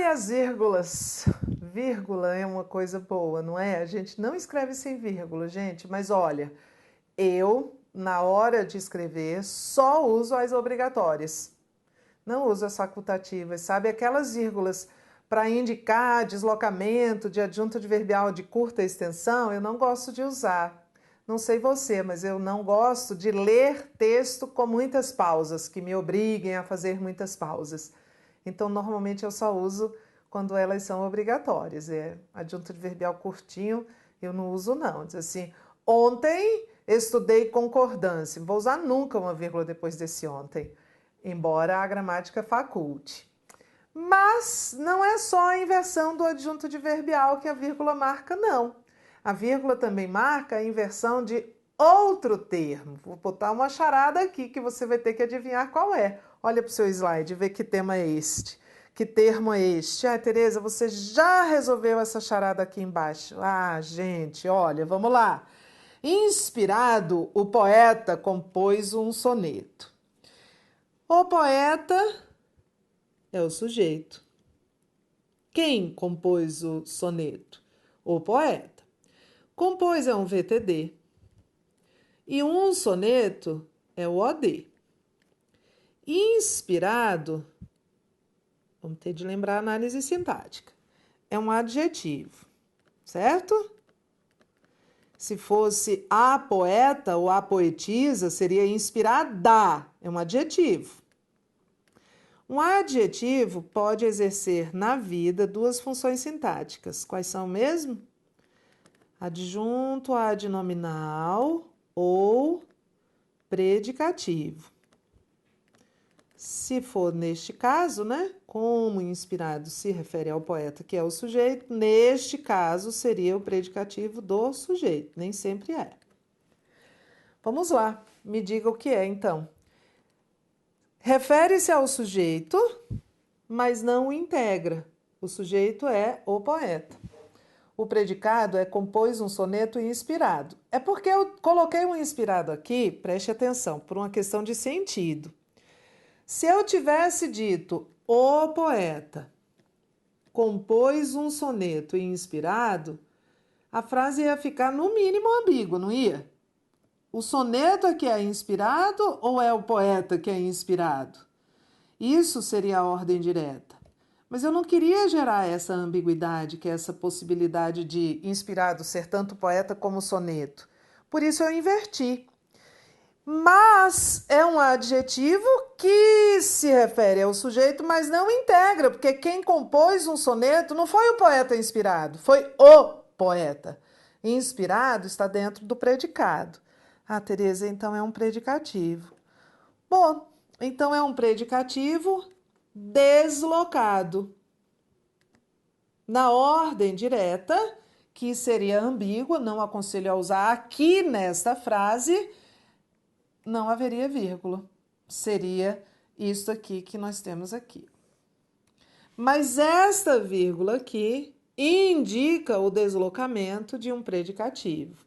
Ai, as vírgulas. Vírgula é uma coisa boa, não é? A gente não escreve sem vírgula, gente, mas olha, eu, na hora de escrever, só uso as obrigatórias. Não uso as facultativas, sabe? Aquelas vírgulas para indicar deslocamento de adjunto adverbial de curta extensão, eu não gosto de usar. Não sei você, mas eu não gosto de ler texto com muitas pausas, que me obriguem a fazer muitas pausas. Então, normalmente eu só uso quando elas são obrigatórias. É adjunto adverbial curtinho, eu não uso não. Diz assim, ontem estudei concordância. Não vou usar nunca uma vírgula depois desse ontem, embora a gramática faculte. Mas não é só a inversão do adjunto adverbial que a vírgula marca, não. A vírgula também marca a inversão de outro termo. Vou botar uma charada aqui que você vai ter que adivinhar qual é. Olha para o seu slide, vê que tema é este. Que termo é este? Ah, Tereza, você já resolveu essa charada aqui embaixo. Ah, gente, olha, vamos lá. Inspirado, o poeta compôs um soneto. O poeta é o sujeito. Quem compôs o soneto? O poeta. Compôs é um VTD. E um soneto é o OD. Inspirado, vamos ter de lembrar a análise sintática, é um adjetivo, certo? Se fosse a poeta ou a poetisa, seria inspirada, é um adjetivo. Um adjetivo pode exercer na vida duas funções sintáticas. Quais são mesmo? Adjunto adnominal ou predicativo. Se for neste caso, né? Como inspirado se refere ao poeta, que é o sujeito, neste caso seria o predicativo do sujeito. Nem sempre é. Vamos lá, me diga o que é então. Refere-se ao sujeito, mas não o integra. O sujeito é o poeta. O predicado é compôs um soneto inspirado. É porque eu coloquei um inspirado aqui, preste atenção, por uma questão de sentido. Se eu tivesse dito o poeta compôs um soneto inspirado, a frase ia ficar no mínimo ambígua, não ia? O soneto é que é inspirado ou é o poeta que é inspirado? Isso seria a ordem direta. Mas eu não queria gerar essa ambiguidade, que é essa possibilidade de inspirado ser tanto poeta como soneto. Por isso eu inverti. Mas é um adjetivo que se refere ao sujeito, mas não integra, porque quem compôs um soneto não foi o poeta inspirado, foi o poeta. Inspirado está dentro do predicado. Ah, Tereza, então é um predicativo. Bom, então é um predicativo deslocado. Na ordem direta, que seria ambígua, não aconselho a usar aqui nesta frase, não haveria vírgula. Seria isso aqui que nós temos aqui. Mas esta vírgula aqui indica o deslocamento de um predicativo.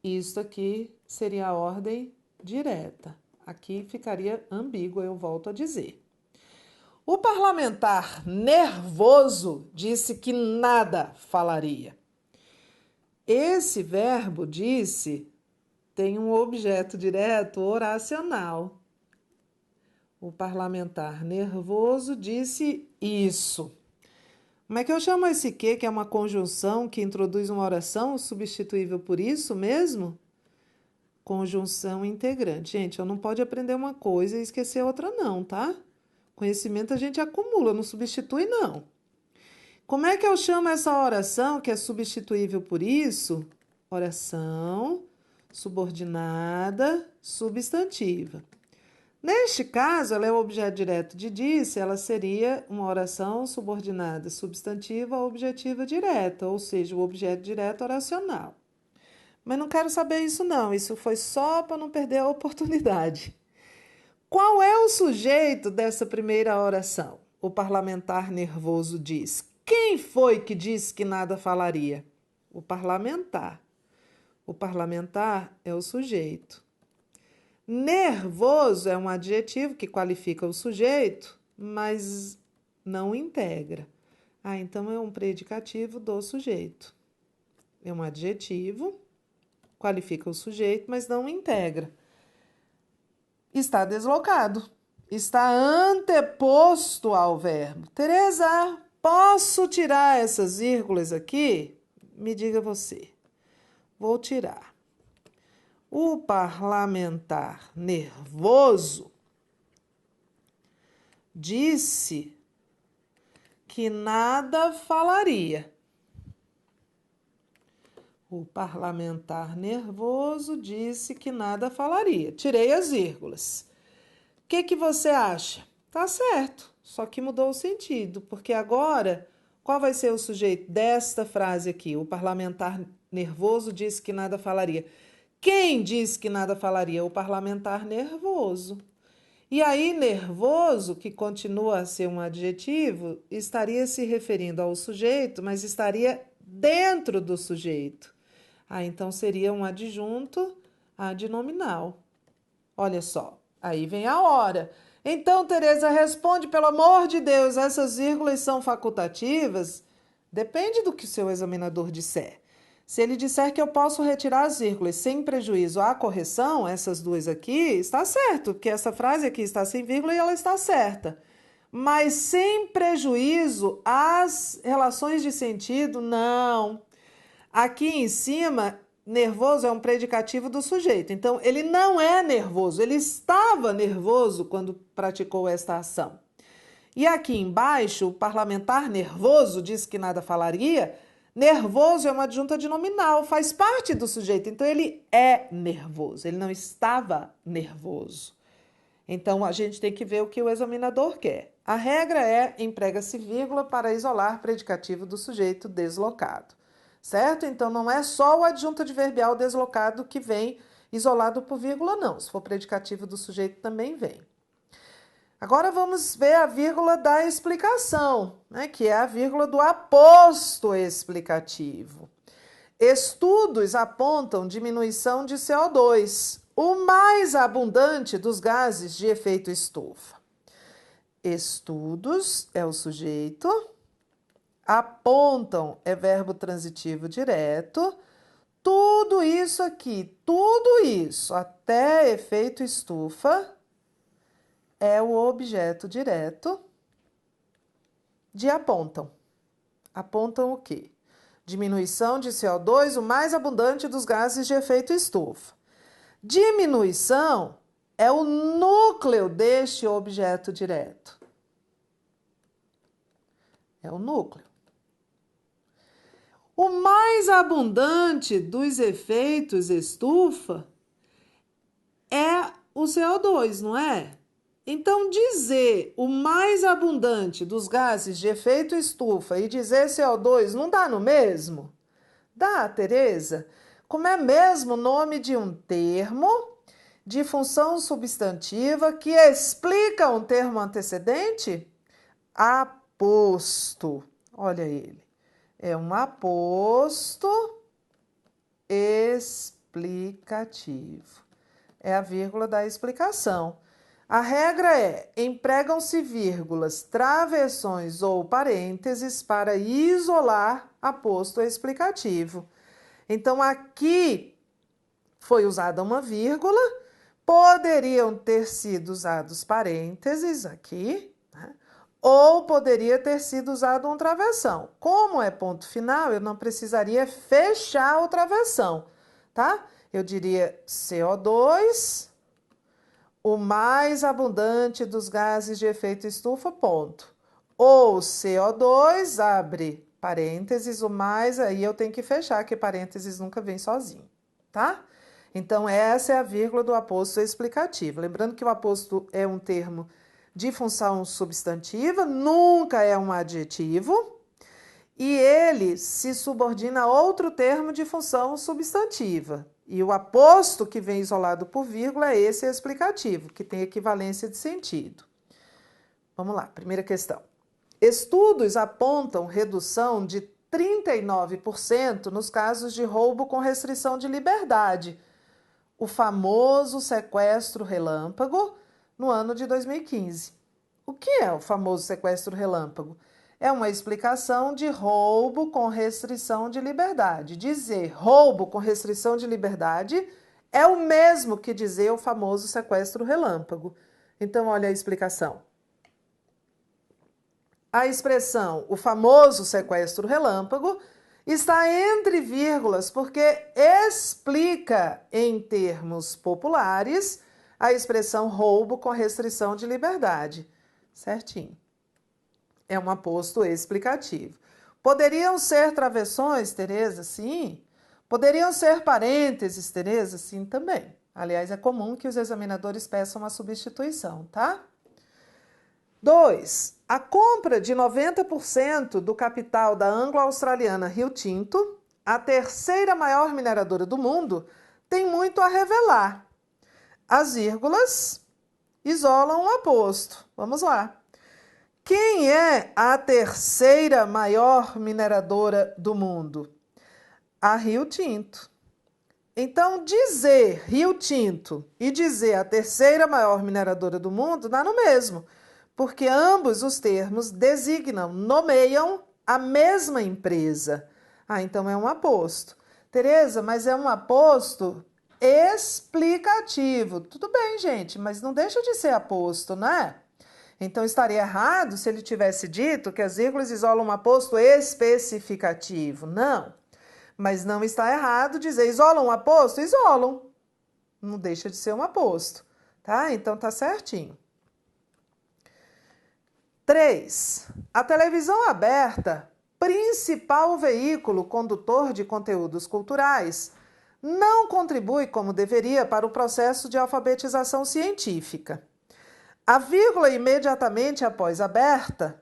Isto aqui seria a ordem direta. Aqui ficaria ambígua, eu volto a dizer. O parlamentar nervoso disse que nada falaria. Esse verbo disse tem um objeto direto oracional. O parlamentar nervoso disse isso. Como é que eu chamo esse que é uma conjunção que introduz uma oração substituível por isso mesmo? Conjunção integrante. Gente, eu não pode aprender uma coisa e esquecer outra não, tá? Conhecimento a gente acumula, não substitui não. Como é que eu chamo essa oração que é substituível por isso? Oração subordinada substantiva. Neste caso, ela é o objeto direto de disse, ela seria uma oração subordinada substantiva ou objetiva direta, ou seja, o objeto direto oracional. Mas não quero saber isso não, isso foi só para não perder a oportunidade. Qual é o sujeito dessa primeira oração? O parlamentar nervoso diz. Quem foi que disse que nada falaria? O parlamentar. O parlamentar é o sujeito. Nervoso é um adjetivo que qualifica o sujeito, mas não integra. Ah, então é um predicativo do sujeito. É um adjetivo, qualifica o sujeito, mas não integra. Está deslocado. Está anteposto ao verbo. Teresa, posso tirar essas vírgulas aqui? Me diga você. Vou tirar. O parlamentar nervoso disse que nada falaria. O parlamentar nervoso disse que nada falaria. Tirei as vírgulas. O que você acha? Tá certo, só que mudou o sentido, porque agora, qual vai ser o sujeito desta frase aqui? O parlamentar nervoso disse que nada falaria. Quem disse que nada falaria? O parlamentar nervoso. E aí, nervoso, que continua a ser um adjetivo, estaria se referindo ao sujeito, mas estaria dentro do sujeito. Ah, então seria um adjunto adnominal. Olha só, aí vem a hora. Então, Teresa, responde, pelo amor de Deus, essas vírgulas são facultativas? Depende do que o seu examinador disser. Se ele disser que eu posso retirar as vírgulas sem prejuízo à correção, essas duas aqui, está certo, porque essa frase aqui está sem vírgula e ela está certa. Mas sem prejuízo às relações de sentido, não. Aqui em cima, nervoso é um predicativo do sujeito. Então, ele não é nervoso, ele estava nervoso quando praticou esta ação. E aqui embaixo, o parlamentar nervoso disse que nada falaria. Nervoso é uma adjunta adnominal, faz parte do sujeito. Então, ele é nervoso, ele não estava nervoso. Então, a gente tem que ver o que o examinador quer. A regra é, emprega-se vírgula para isolar predicativo do sujeito deslocado. Certo? Então, não é só o adjunto adverbial deslocado que vem isolado por vírgula, não. Se for predicativo do sujeito, também vem. Agora, vamos ver a vírgula da explicação, né? Que é a vírgula do aposto explicativo. Estudos apontam diminuição de CO2, o mais abundante dos gases de efeito estufa. Estudos é o sujeito. Apontam é verbo transitivo direto. Tudo isso aqui, tudo isso, até efeito estufa, é o objeto direto de apontam. Apontam o quê? Diminuição de CO2, o mais abundante dos gases de efeito estufa. Diminuição é o núcleo deste objeto direto. É o núcleo. O mais abundante dos efeitos estufa é o CO2, não é? Então, dizer o mais abundante dos gases de efeito estufa e dizer CO2 não dá no mesmo? Dá, Teresa. Como é mesmo o nome de um termo de função substantiva que explica um termo antecedente? Aposto. Olha ele. É um aposto explicativo. É a vírgula da explicação. A regra é: empregam-se vírgulas, travessões ou parênteses para isolar aposto explicativo. Então, aqui foi usada uma vírgula, poderiam ter sido usados parênteses aqui, né? Ou poderia ter sido usado um travessão. Como é ponto final, eu não precisaria fechar o travessão, tá? Eu diria CO2, o mais abundante dos gases de efeito estufa, ponto. Ou CO2, abre parênteses, o mais, aí eu tenho que fechar, que parênteses nunca vem sozinho, tá? Então, essa é a vírgula do aposto explicativo. Lembrando que o aposto é um termo de função substantiva, nunca é um adjetivo, e ele se subordina a outro termo de função substantiva. E o aposto que vem isolado por vírgula é esse explicativo, que tem equivalência de sentido. Vamos lá, primeira questão. Estudos apontam redução de 39% nos casos de roubo com restrição de liberdade, o famoso sequestro relâmpago, no ano de 2015. O que é o famoso sequestro relâmpago? É uma explicação de roubo com restrição de liberdade. Dizer roubo com restrição de liberdade é o mesmo que dizer o famoso sequestro relâmpago. Então, olha a explicação. A expressão, o famoso sequestro relâmpago, está entre vírgulas porque explica, em termos populares, a expressão roubo com restrição de liberdade. Certinho. É um aposto explicativo. Poderiam ser travessões, Tereza? Sim. Poderiam ser parênteses, Tereza? Sim, também. Aliás, é comum que os examinadores peçam uma substituição, tá? 2. A compra de 90% do capital da anglo-australiana Rio Tinto, a terceira maior mineradora do mundo, tem muito a revelar. As vírgulas isolam o aposto. Vamos lá. Quem é a terceira maior mineradora do mundo? A Rio Tinto. Então, dizer Rio Tinto e dizer a terceira maior mineradora do mundo dá no mesmo, porque ambos os termos designam, nomeiam a mesma empresa. Ah, então é um aposto. Tereza, mas é um aposto explicativo. Tudo bem, gente, mas não deixa de ser aposto, né? Então estaria errado se ele tivesse dito que as vírgulas isolam um aposto especificativo. Não. Mas não está errado dizer isolam um aposto? Isolam. Não deixa de ser um aposto, tá? Então tá certinho. 3. A televisão aberta, principal veículo condutor de conteúdos culturais, não contribui como deveria para o processo de alfabetização científica. A vírgula imediatamente após aberta,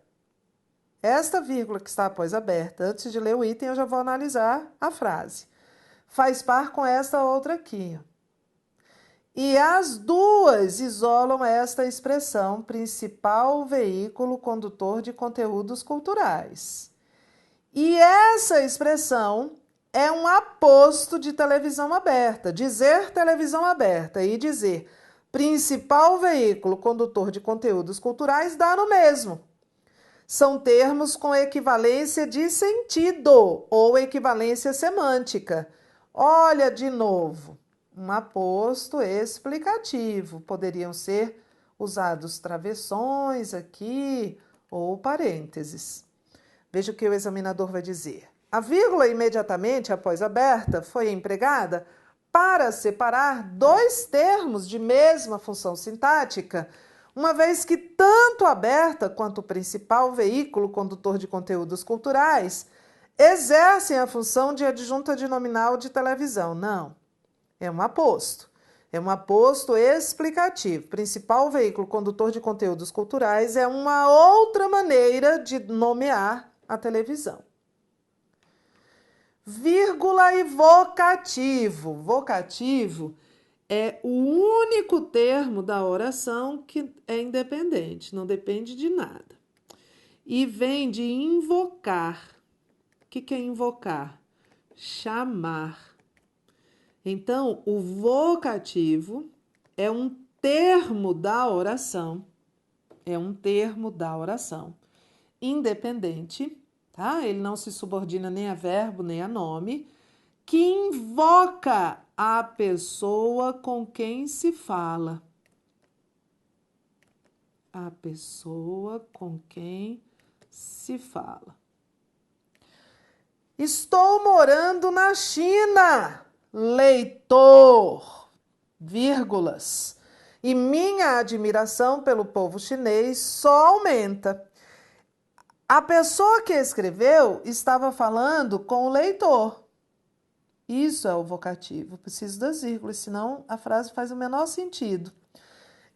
esta vírgula que está após aberta, antes de ler o item eu já vou analisar a frase, faz par com esta outra aqui. E as duas isolam esta expressão, principal veículo condutor de conteúdos culturais. E essa expressão é um aposto de televisão aberta. Dizer televisão aberta e dizer principal veículo condutor de conteúdos culturais dá no mesmo. São termos com equivalência de sentido ou equivalência semântica. Olha de novo. Um aposto explicativo. Poderiam ser usados travessões aqui ou parênteses. Veja o que o examinador vai dizer. A vírgula imediatamente após aberta foi empregada para separar dois termos de mesma função sintática, uma vez que tanto aberta quanto o principal veículo condutor de conteúdos culturais exercem a função de adjunta de nominal de televisão. Não. É um aposto. É um aposto explicativo. Principal veículo condutor de conteúdos culturais é uma outra maneira de nomear a televisão. Vírgula e vocativo. Vocativo é o único termo da oração que é independente, não depende de nada. E vem de invocar. O que é invocar? Chamar. Então, o vocativo é um termo da oração, independente, tá? Ele não se subordina nem a verbo, nem a nome, que invoca a pessoa com quem se fala. A pessoa com quem se fala. Estou morando na China. Leitor, vírgulas, e minha admiração pelo povo chinês só aumenta. A pessoa que escreveu estava falando com o leitor. Isso é o vocativo. Preciso das vírgulas, senão a frase faz o menor sentido.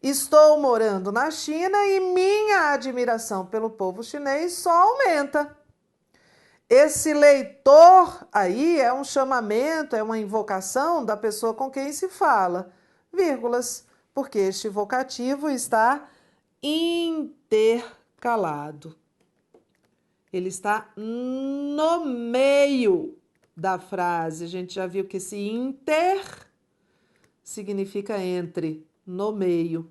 Estou morando na China e minha admiração pelo povo chinês só aumenta. Esse leitor aí é um chamamento, é uma invocação da pessoa com quem se fala, vírgulas, porque este vocativo está intercalado. Ele está no meio da frase. A gente já viu que esse inter significa entre, no meio.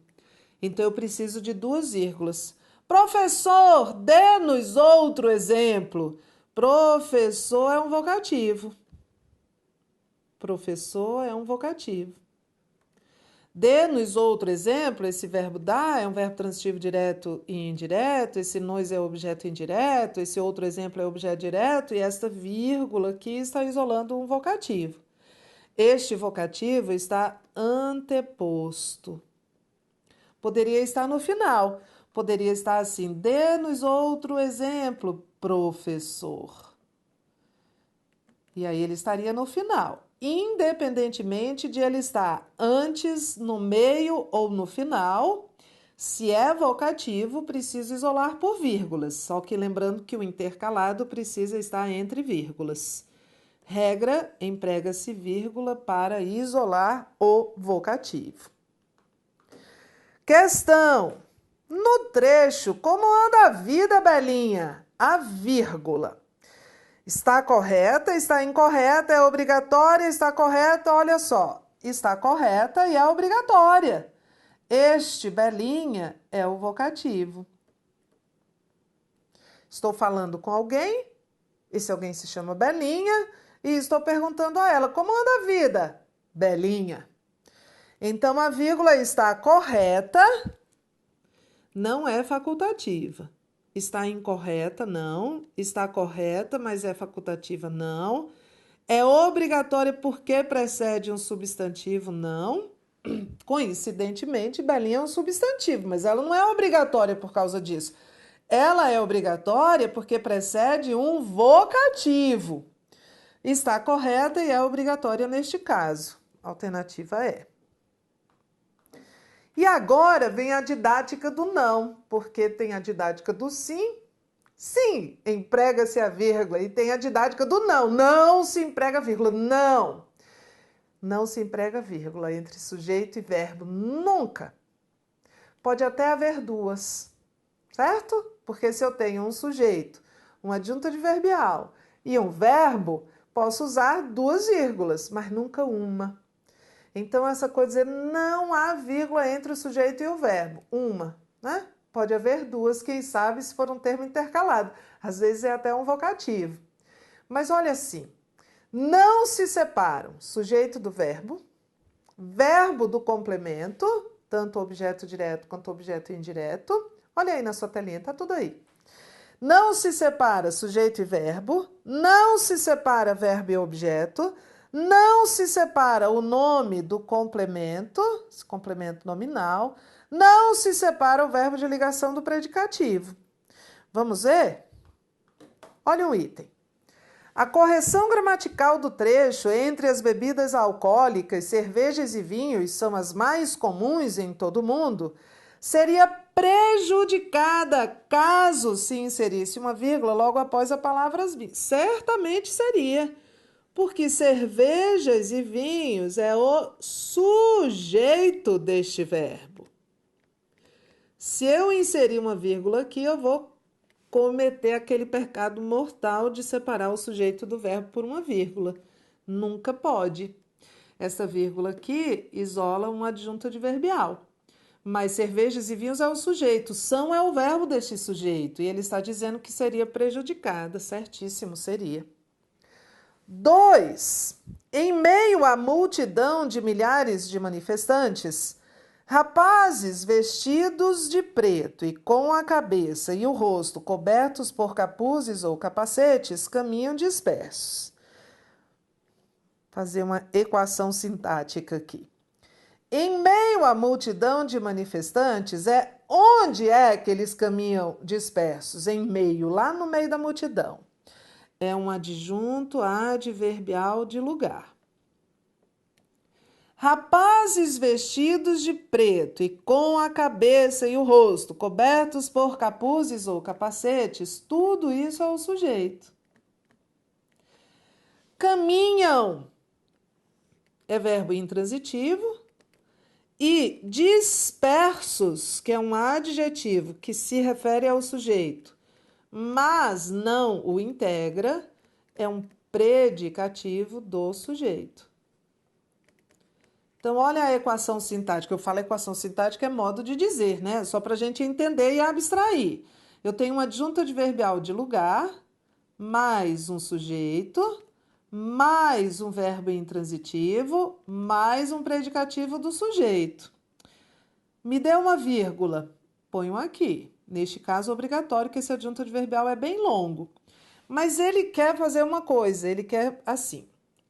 Então, eu preciso de duas vírgulas. Professor, dê-nos outro exemplo. Professor é um vocativo. Professor é um vocativo. Dê-nos outro exemplo, esse verbo dar é um verbo transitivo direto e indireto, esse nos é objeto indireto, esse outro exemplo é objeto direto e esta vírgula aqui está isolando um vocativo. Este vocativo está anteposto. Poderia estar no final, poderia estar assim, dê-nos outro exemplo, professor. E aí ele estaria no final. Independentemente de ele estar antes, no meio ou no final, se é vocativo, precisa isolar por vírgulas. Só que lembrando que o intercalado precisa estar entre vírgulas. Regra, emprega-se vírgula para isolar o vocativo. Questão. No trecho, como anda a vida, Belinha? A vírgula. Está correta, está incorreta, é obrigatória, está correta, olha só. Está correta e é obrigatória. Este, Belinha, é o vocativo. Estou falando com alguém, esse alguém se chama Belinha, e estou perguntando a ela, como anda a vida? Belinha. Então, a vírgula está correta, não é facultativa. Está incorreta, não. Está correta, mas é facultativa, não. É obrigatória porque precede um substantivo, não. Coincidentemente, Belinha é um substantivo, mas ela não é obrigatória por causa disso. Ela é obrigatória porque precede um vocativo. Está correta e é obrigatória neste caso. A alternativa é. E agora vem a didática do não, porque tem a didática do sim. Sim, emprega-se a vírgula. E tem a didática do não. Não se emprega vírgula. Não. Não se emprega vírgula entre sujeito e verbo. Nunca. Pode até haver duas, certo? Porque se eu tenho um sujeito, uma adjunta adverbial e um verbo, posso usar duas vírgulas, mas nunca uma. Então, essa coisa de dizer não há vírgula entre o sujeito e o verbo. Uma, né? Pode haver duas, quem sabe, se for um termo intercalado. Às vezes é até um vocativo. Mas olha assim, não se separam sujeito do verbo do complemento, tanto o objeto direto quanto o objeto indireto. Olha aí na sua telinha, tá tudo aí. Não se separa sujeito e verbo, não se separa verbo e objeto, não se separa o nome do complemento, esse complemento nominal, não se separa o verbo de ligação do predicativo. Vamos ver? Olha um item. A correção gramatical do trecho entre as bebidas alcoólicas, cervejas e vinhos são as mais comuns em todo o mundo, seria prejudicada caso se inserisse uma vírgula logo após a palavra vinhos. Certamente seria, porque cervejas e vinhos é o sujeito deste verbo. Se eu inserir uma vírgula aqui, eu vou cometer aquele pecado mortal de separar o sujeito do verbo por uma vírgula. Nunca pode. Essa vírgula aqui isola um adjunto adverbial. Mas cervejas e vinhos é o sujeito, são é o verbo deste sujeito. E ele está dizendo que seria prejudicada. Certíssimo, seria. 2. Em meio à multidão de milhares de manifestantes, rapazes vestidos de preto e com a cabeça e o rosto cobertos por capuzes ou capacetes caminham dispersos. Fazer uma equação sintática aqui. Em meio à multidão de manifestantes, onde é que eles caminham dispersos? Em meio, lá no meio da multidão. É um adjunto adverbial de lugar. Rapazes vestidos de preto e com a cabeça e o rosto cobertos por capuzes ou capacetes, tudo isso é o sujeito. Caminham é verbo intransitivo e dispersos, que é um adjetivo que se refere ao sujeito, mas não o integra, é um predicativo do sujeito. Então, olha a equação sintática. Eu falo equação sintática é modo de dizer, né? Só para a gente entender e abstrair. Eu tenho uma adjunta adverbial de lugar, mais um sujeito, mais um verbo intransitivo, mais um predicativo do sujeito. Me dê uma vírgula. Ponho aqui. Neste caso, obrigatório, que esse adjunto adverbial é bem longo. Mas ele quer fazer uma coisa, ele quer assim.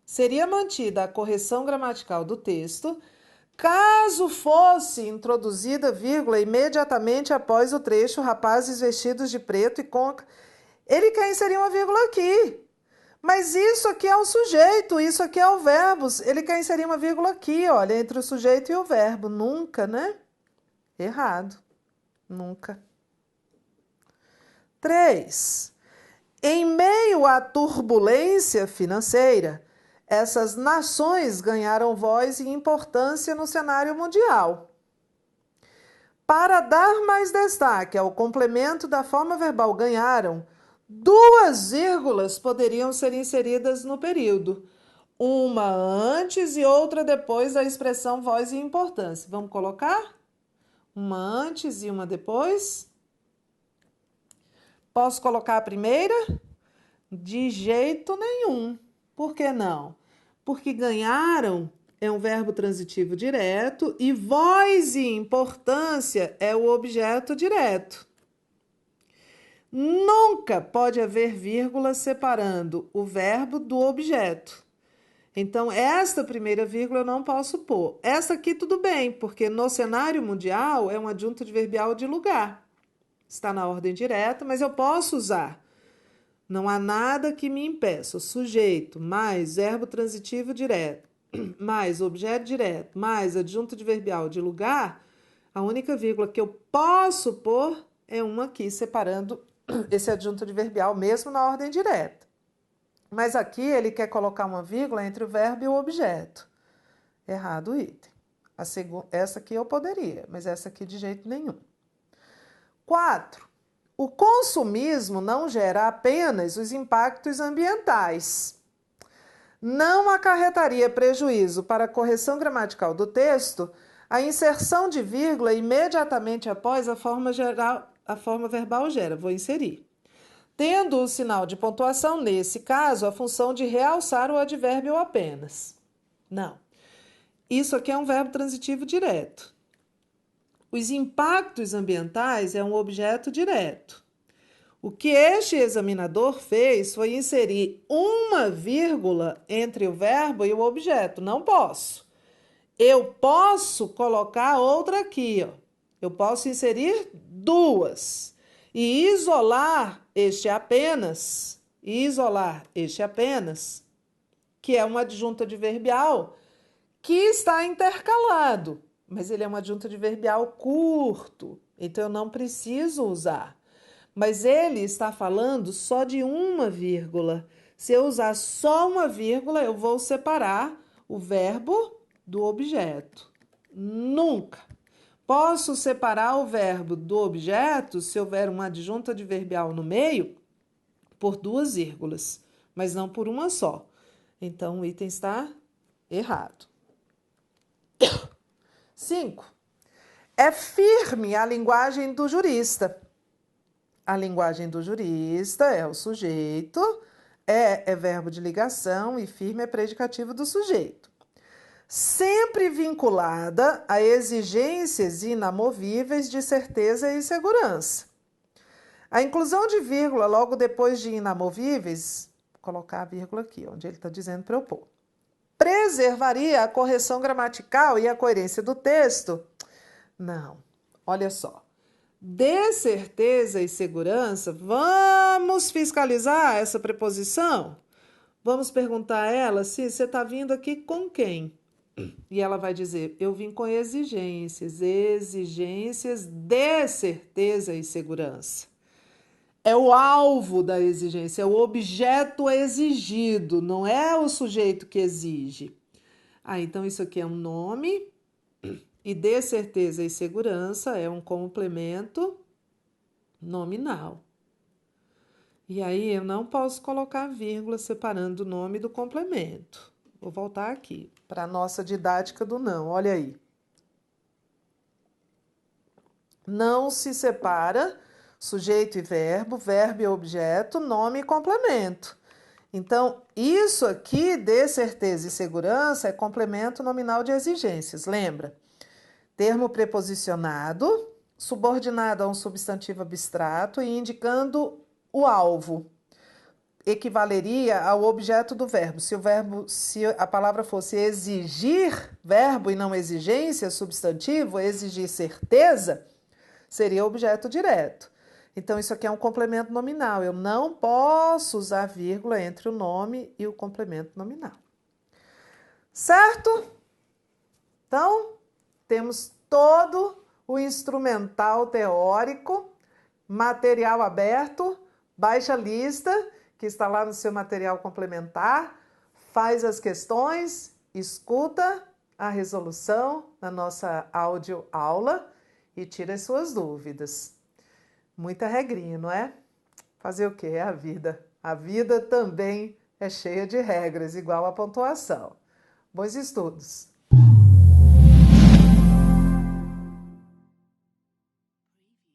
Seria mantida a correção gramatical do texto caso fosse introduzida vírgula imediatamente após o trecho rapazes vestidos de preto e com... Ele quer inserir uma vírgula aqui. Mas isso aqui é o sujeito, isso aqui é o verbo. Ele quer inserir uma vírgula aqui, olha, entre o sujeito e o verbo. Nunca, né? Errado. Nunca. 3. Em meio à turbulência financeira, essas nações ganharam voz e importância no cenário mundial. Para dar mais destaque ao complemento da forma verbal ganharam, 2 vírgulas poderiam ser inseridas no período, uma antes e outra depois da expressão voz e importância. Vamos colocar? Uma antes e uma depois. Posso colocar a primeira? De jeito nenhum. Por que não? Porque ganharam é um verbo transitivo direto e voz e importância é o objeto direto. Nunca pode haver vírgula separando o verbo do objeto. Então, esta primeira vírgula eu não posso pôr. Essa aqui tudo bem, porque no cenário mundial é um adjunto adverbial de lugar. Está na ordem direta, mas eu posso usar. Não há nada que me impeça. O sujeito mais verbo transitivo direto, mais objeto direto, mais adjunto adverbial de lugar, a única vírgula que eu posso pôr é uma aqui, separando esse adjunto adverbial mesmo na ordem direta. Mas aqui ele quer colocar uma vírgula entre o verbo e o objeto. Errado o item. Essa aqui eu poderia, mas essa aqui de jeito nenhum. 4. O consumismo não gera apenas os impactos ambientais. Não acarretaria prejuízo para a correção gramatical do texto a inserção de vírgula imediatamente após a forma verbal gera. Vou inserir. Tendo o sinal de pontuação, nesse caso, a função de realçar o advérbio apenas. Não. Isso aqui é um verbo transitivo direto. Os impactos ambientais é um objeto direto. O que este examinador fez foi inserir uma vírgula entre o verbo e o objeto. Não posso. Eu posso colocar outra aqui, ó. Eu posso inserir 2 e isolar este apenas, que é um adjunto adverbial que está intercalado, mas ele é um adjunto adverbial curto, então eu não preciso usar. Mas ele está falando só de uma vírgula. Se eu usar só uma vírgula, eu vou separar o verbo do objeto. Nunca. Posso separar o verbo do objeto se houver um adjunto adverbial no meio por 2 vírgulas, mas não por uma só. Então, o item está errado. 5. É firme a linguagem do jurista. A linguagem do jurista é o sujeito, é verbo de ligação e firme é predicativo do sujeito. Sempre vinculada a exigências inamovíveis de certeza e segurança. A inclusão de vírgula logo depois de inamovíveis, vou colocar a vírgula aqui, onde ele está dizendo para eu pôr, preservaria a correção gramatical e a coerência do texto? Não, olha só. De certeza e segurança, vamos fiscalizar essa preposição? Vamos perguntar a ela se você está vindo aqui com quem? E ela vai dizer, eu vim com exigências de certeza e segurança. É o alvo da exigência, é o objeto exigido, não é o sujeito que exige. Então isso aqui é um nome, e de certeza e segurança é um complemento nominal. E aí eu não posso colocar vírgula separando o nome do complemento. Vou voltar aqui. para a nossa didática do não. Olha aí. Não se separa sujeito e verbo e objeto, nome e complemento. Então, isso aqui de certeza e segurança é complemento nominal de exigências, lembra? Termo preposicionado, subordinado a um substantivo abstrato e indicando o alvo. Equivaleria ao objeto do verbo. Se a palavra fosse exigir, verbo e não exigência, substantivo, exigir certeza, seria objeto direto. Então, isso aqui é um complemento nominal. Eu não posso usar vírgula entre o nome e o complemento nominal. Certo? Então, temos todo o instrumental teórico, material aberto, baixa a lista, que está lá no seu material complementar, faz as questões, escuta a resolução na nossa audioaula e tira as suas dúvidas. Muita regrinha, não é? Fazer o quê? É a vida. A vida também é cheia de regras, igual a pontuação. Bons estudos!